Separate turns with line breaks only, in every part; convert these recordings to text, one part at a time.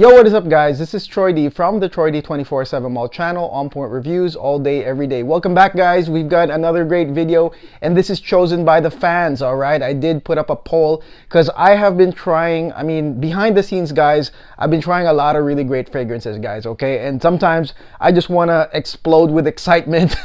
Yo, what is up guys? This is Troy D from the Troy D 24/7 Mall channel, on point reviews all day, every day. Welcome back guys. We've got another great video and this is chosen by the fans, all right? I did put up a poll because I have been trying, behind the scenes guys, I've been trying a lot of really great fragrances guys, okay? And sometimes I just want to explode with excitement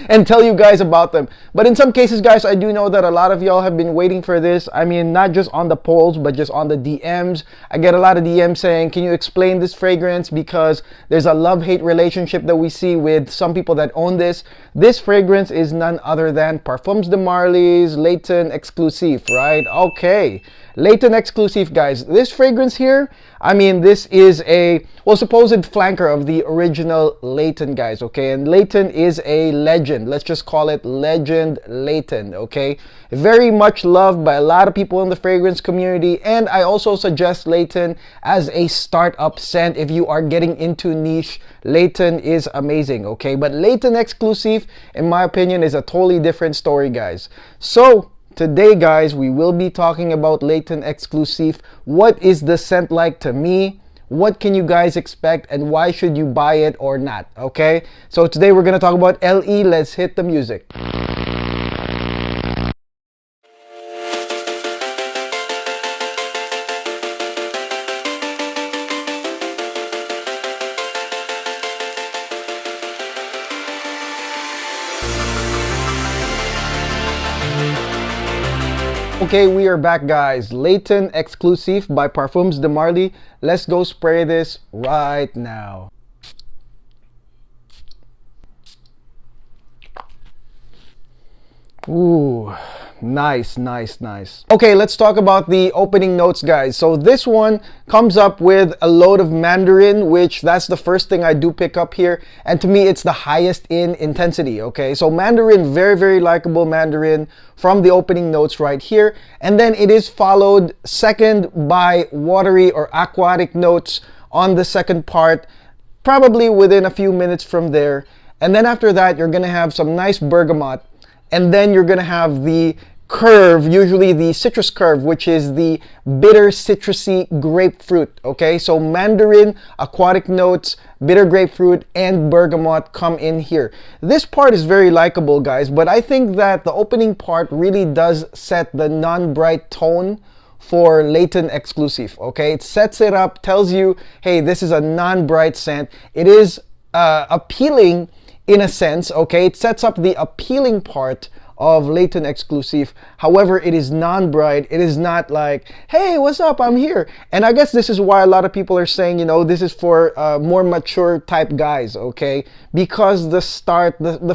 and tell you guys about them. But in some cases guys, I do know that a lot of y'all have been waiting for this. Not just on the polls, but just on the DMs. I get a lot of DMs saying, can you explain this fragrance, because there's a love-hate relationship that we see with some people that own this. This fragrance is none other than Parfums de Marly's Layton Exclusif, right? Okay, Layton Exclusif guys. This fragrance here, this is a supposed flanker of the original Layton guys, okay? And Layton is a legend. Let's just call it Legend Layton, okay? Very much loved by a lot of people in the fragrance community, and I also suggest Layton as a startup scent. If you are getting into niche, Layton is amazing, okay? But Layton Exclusif, in my opinion, is a totally different story, guys. So today, guys, we will be talking about Layton Exclusif. What is the scent like to me? What can you guys expect, and why should you buy it or not, okay? So today we're gonna talk about LE. Let's hit the music. Okay, we are back guys. Layton Exclusif by Parfums de Marly. Let's go spray this right now. Ooh, nice. Okay, let's talk about the opening notes guys. So this one comes up with a load of mandarin, which that's the first thing I do pick up here, and to me it's the highest in intensity, okay? So mandarin, very likable mandarin from the opening notes right here, and then it is followed second by watery or aquatic notes on the second part, probably within a few minutes from there. And then after that you're gonna have some nice bergamot, and then you're gonna have the curve, usually the citrus curve, which is the bitter citrusy grapefruit, okay? So mandarin, aquatic notes, bitter grapefruit, and bergamot come in here. This part is very likable guys, but I think that the opening part really does set the non-bright tone for Layton Exclusif, okay? It sets it up, tells you, hey, this is a non-bright scent. It is appealing in a sense, okay? It sets up the appealing part of Layton Exclusif. However, it is non-bright. It is not like, hey, what's up, I'm here. And I guess this is why a lot of people are saying, you know, this is for more mature type guys, okay? Because the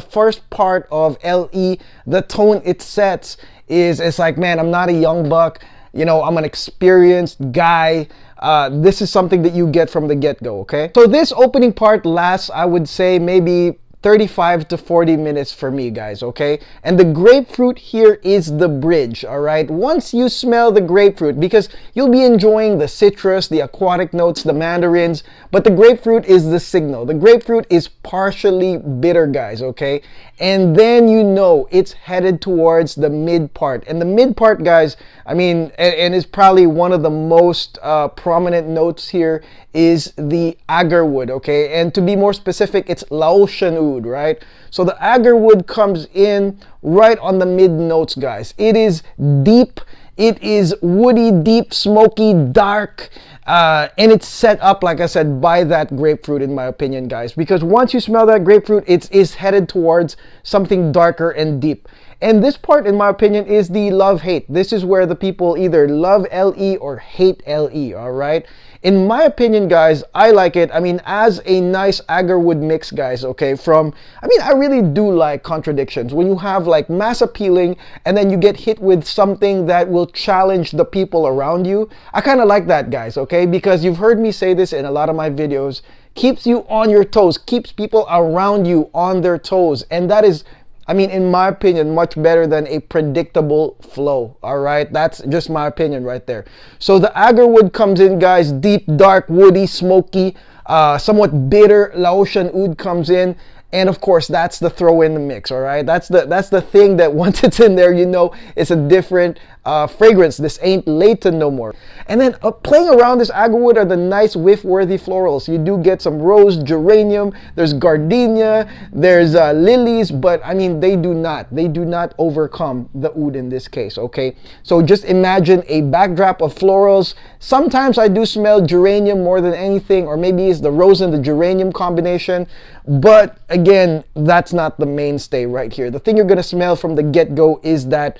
first part of LE, the tone it sets is, it's like, man, I'm not a young buck, you know, I'm an experienced guy. This is something that you get from the get-go, okay? So this opening part lasts, I would say, maybe 35 to 40 minutes for me guys, okay? And the grapefruit here is the bridge, all right? Once you smell the grapefruit, because you'll be enjoying the citrus, the aquatic notes, the mandarins, but the grapefruit is the signal. The grapefruit is partially bitter guys, okay? And then you know it's headed towards the mid part. And the mid part guys, and is probably one of the most prominent notes here, is the agarwood, okay? And to be more specific, it's Laotian oud, right? So the agarwood comes in right on the mid notes guys. It is deep, it is woody, deep, smoky, dark, and it's set up, like I said, by that grapefruit in my opinion guys, because once you smell that grapefruit, it's headed towards something darker and deep. And this part, in my opinion, is the love-hate. This is where the people either love LE or hate LE, all right? In my opinion, guys, I like it. As a nice agarwood mix, guys, okay, I really do like contradictions. When you have like mass appealing and then you get hit with something that will challenge the people around you. I kind of like that, guys, okay? Because you've heard me say this in a lot of my videos. Keeps you on your toes, keeps people around you on their toes. And that is, in my opinion, much better than a predictable flow, all right? That's just my opinion right there. So the agarwood comes in, guys, deep, dark, woody, smoky, somewhat bitter. Laotian oud comes in. And of course, that's the throw in the mix, all right? That's the thing that once it's in there, you know, it's a different fragrance. This ain't Layton no more. And then playing around this agarwood are the nice whiff-worthy florals. You do get some rose, geranium, there's gardenia, there's lilies, but I mean, they do not overcome the oud in this case, okay? So just imagine a backdrop of florals. Sometimes I do smell geranium more than anything, or maybe it's the rose and the geranium combination, but again, that's not the mainstay right here. The thing you're gonna smell from the get-go is that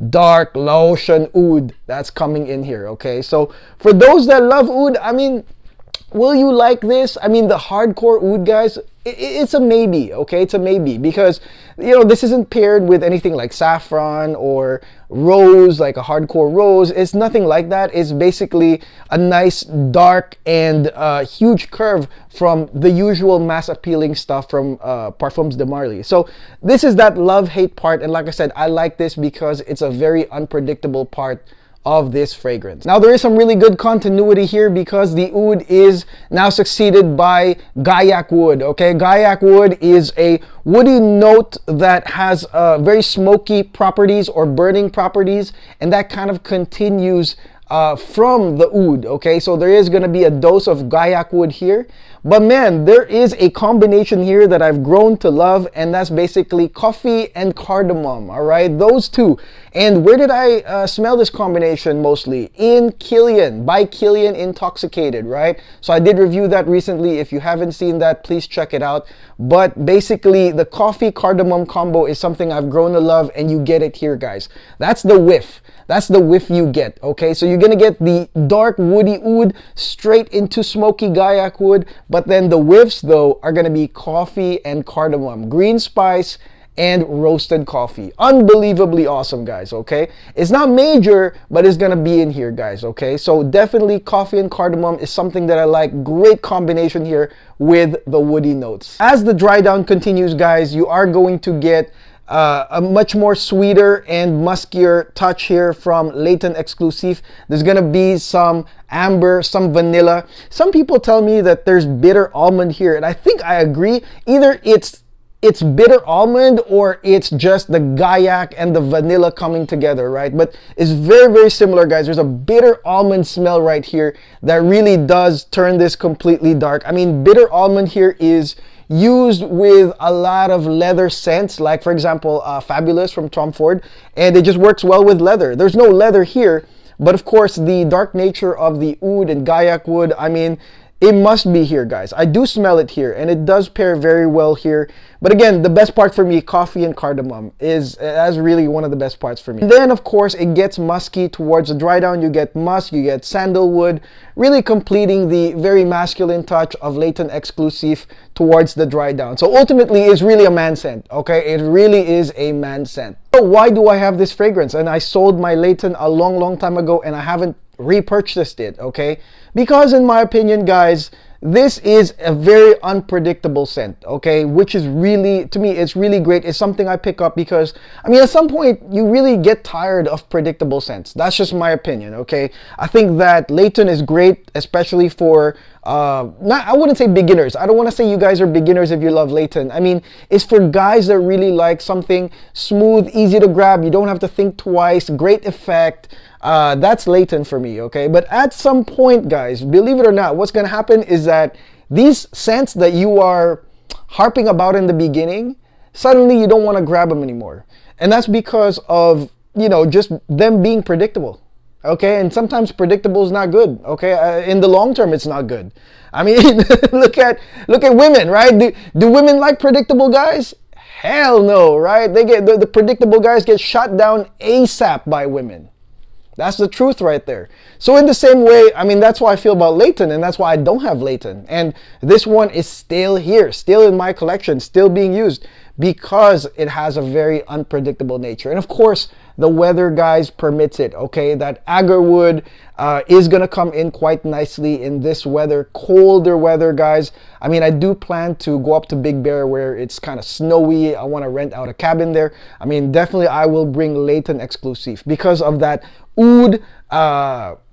dark lotion oud that's coming in here, okay? So for those that love oud, I mean, will you like this? I mean, the hardcore oud guys, it's a maybe, okay? It's a maybe, because, you know, this isn't paired with anything like saffron or rose, like a hardcore rose. It's nothing like that. It's basically a nice dark and huge curve from the usual mass appealing stuff from Parfums de Marly. So this is that love-hate part, and like I said, I like this because it's a very unpredictable part of this fragrance. Now there is some really good continuity here because the oud is now succeeded by Gaiac wood, okay? Gaiac wood is a woody note that has very smoky properties or burning properties, and that kind of continues from the oud, okay? So there is going to be a dose of Gaiac wood here, but man, there is a combination here that I've grown to love, and that's basically coffee and cardamom, all right? Those two. And where did I smell this combination mostly? In Kilian, by Kilian Intoxicated, right? So I did review that recently. If you haven't seen that, please check it out. But basically, the coffee cardamom combo is something I've grown to love, and you get it here, guys. That's the whiff. That's the whiff you get, okay? So you're gonna get the dark woody oud straight into smoky Gaiac wood, but then the whiffs, though, are gonna be coffee and cardamom, green spice, and roasted coffee. Unbelievably awesome, guys, okay? It's not major, but it's gonna be in here, guys, okay? So definitely coffee and cardamom is something that I like. Great combination here with the woody notes. As the dry down continues, guys, you are going to get a much more sweeter and muskier touch here from Layton Exclusif. There's gonna be some amber, some vanilla. Some people tell me that there's bitter almond here, and I think I agree. Either it's bitter almond or it's just the Gaiac and the vanilla coming together, right? But it's very, very similar, guys. There's a bitter almond smell right here that really does turn this completely dark. I mean, bitter almond here is used with a lot of leather scents, like for example, Fabulous from Tom Ford, and it just works well with leather. There's no leather here, but of course the dark nature of the oud and Gaiac wood, I mean, it must be here, guys. I do smell it here, and it does pair very well here. But again, the best part for me, coffee and cardamom, that's really one of the best parts for me. And then, of course, it gets musky towards the dry down. You get musk, you get sandalwood, really completing the very masculine touch of Layton Exclusif towards the dry down. So ultimately, it's really a man scent, okay? It really is a man scent. So why do I have this fragrance? And I sold my Layton a long, long time ago, and I haven't repurchased it, okay? Because in my opinion, guys, this is a very unpredictable scent, okay? Which is really, to me, it's really great. It's something I pick up because, I mean, at some point, you really get tired of predictable scents. That's just my opinion, okay? I think that Layton is great, especially for, I wouldn't say beginners. I don't want to say you guys are beginners if you love Layton. I mean, it's for guys that really like something smooth, easy to grab. You don't have to think twice, great effect. That's Layton for me, okay? But at some point, guys, believe it or not, what's gonna happen is that these scents that you are harping about in the beginning, suddenly you don't want to grab them anymore. And that's because of, you know, just them being predictable, okay? And sometimes predictable is not good, okay? In the long term, it's not good. I mean, look at women, right? Do women like predictable guys? Hell no, right? They get the predictable guys get shot down ASAP by women. That's the truth right there. So in the same way, I mean, that's why I feel about Layton, and that's why I don't have Layton. And this one is still here, still in my collection, still being used, because it has a very unpredictable nature. And of course, the weather, guys, permits it, okay? That agarwood is gonna come in quite nicely in this weather, colder weather, guys. I mean, I do plan to go up to Big Bear where it's kind of snowy. I want to rent out a cabin there. I mean, definitely I will bring Layton Exclusif because of that oud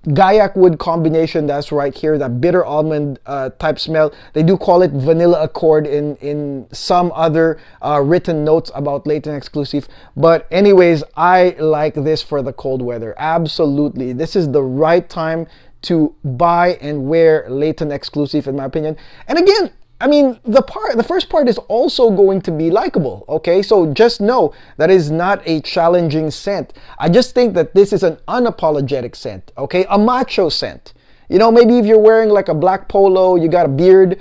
Gaiac wood combination that's right here, that bitter almond type smell. They do call it vanilla accord in some other written notes about Layton Exclusif. But anyways, I like this for the cold weather. Absolutely. This is the right time to buy and wear Layton Exclusif, in my opinion. And again, I mean, the first part is also going to be likable, okay? So just know that is not a challenging scent. I just think that this is an unapologetic scent, okay? A macho scent. You know, maybe if you're wearing like a black polo, you got a beard,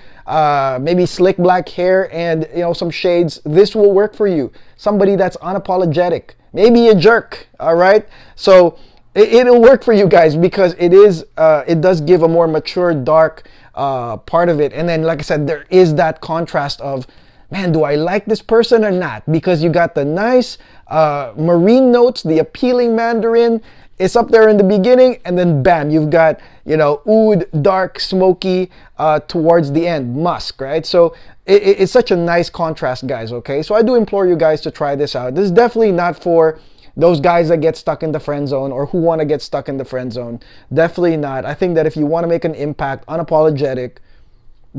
maybe slick black hair and, you know, some shades, this will work for you. Somebody that's unapologetic. Maybe a jerk, all right? So it'll work for you guys because it does give a more mature, dark part of it. And then, like I said, there is that contrast of, man, do I like this person or not? Because you got the nice marine notes, the appealing mandarin. It's up there in the beginning, and then bam, you've got, you know, oud, dark, smoky towards the end, musk, right? So it's such a nice contrast, guys, okay? So I do implore you guys to try this out. This is definitely not for those guys that get stuck in the friend zone or who want to get stuck in the friend zone. Definitely not. I think that if you want to make an impact, unapologetic,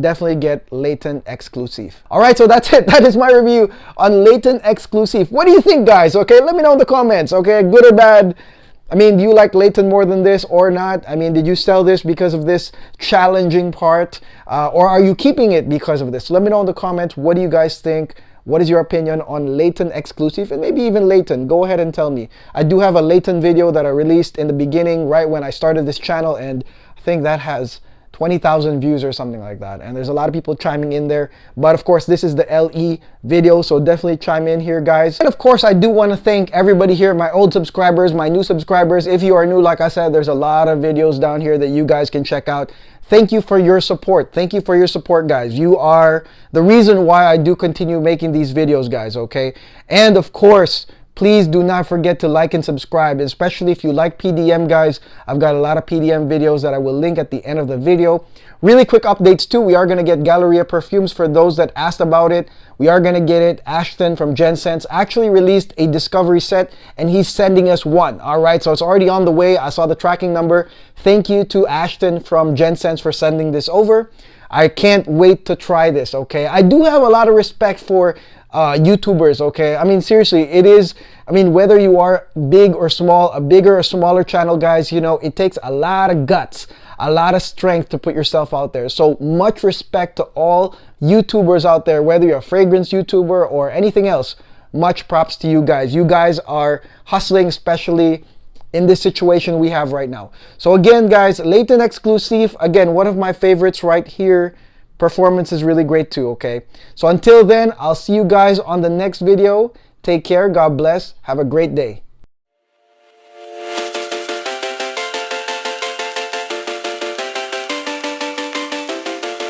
definitely get Layton Exclusif. All right, so that's it. That is my review on Layton Exclusif. What do you think, guys? Okay, let me know in the comments, okay? Good or bad? I mean, do you like Layton more than this or not? I mean, did you sell this because of this challenging part? Or are you keeping it because of this? Let me know in the comments. What do you guys think? What is your opinion on Layton Exclusif and maybe even Layton? Go ahead and tell me. I do have a Layton video that I released in the beginning, right when I started this channel, and I think that has 20,000 views or something like that. And there's a lot of people chiming in there. But of course, this is the LE video, so definitely chime in here, guys. And of course, I do want to thank everybody here, my old subscribers, my new subscribers. If you are new, like I said, there's a lot of videos down here that you guys can check out. Thank you for your support. Thank you for your support, guys. You are the reason why I do continue making these videos, guys, okay? And of course, please do not forget to like and subscribe, especially if you like PDM, guys. I've got a lot of PDM videos that I will link at the end of the video. Really quick updates too. We are going to get Galleria perfumes for those that asked about it. We are going to get it. Ashton from GenSense actually released a discovery set and he's sending us one. All right, so it's already on the way. I saw the tracking number. Thank you to Ashton from GenSense for sending this over. I can't wait to try this, okay? I do have a lot of respect for YouTubers, okay? I mean, seriously, it is, I mean, whether you are big or small, a bigger or smaller channel, guys, you know, it takes a lot of guts, a lot of strength to put yourself out there. So much respect to all YouTubers out there, whether you're a fragrance YouTuber or anything else. Much props to you guys. You guys are hustling, especially in this situation we have right now. So again, guys, Layton Exclusif, again, one of my favorites right here. Performance is really great too, okay? So until then, I'll see you guys on the next video. Take care, God bless, have a great day.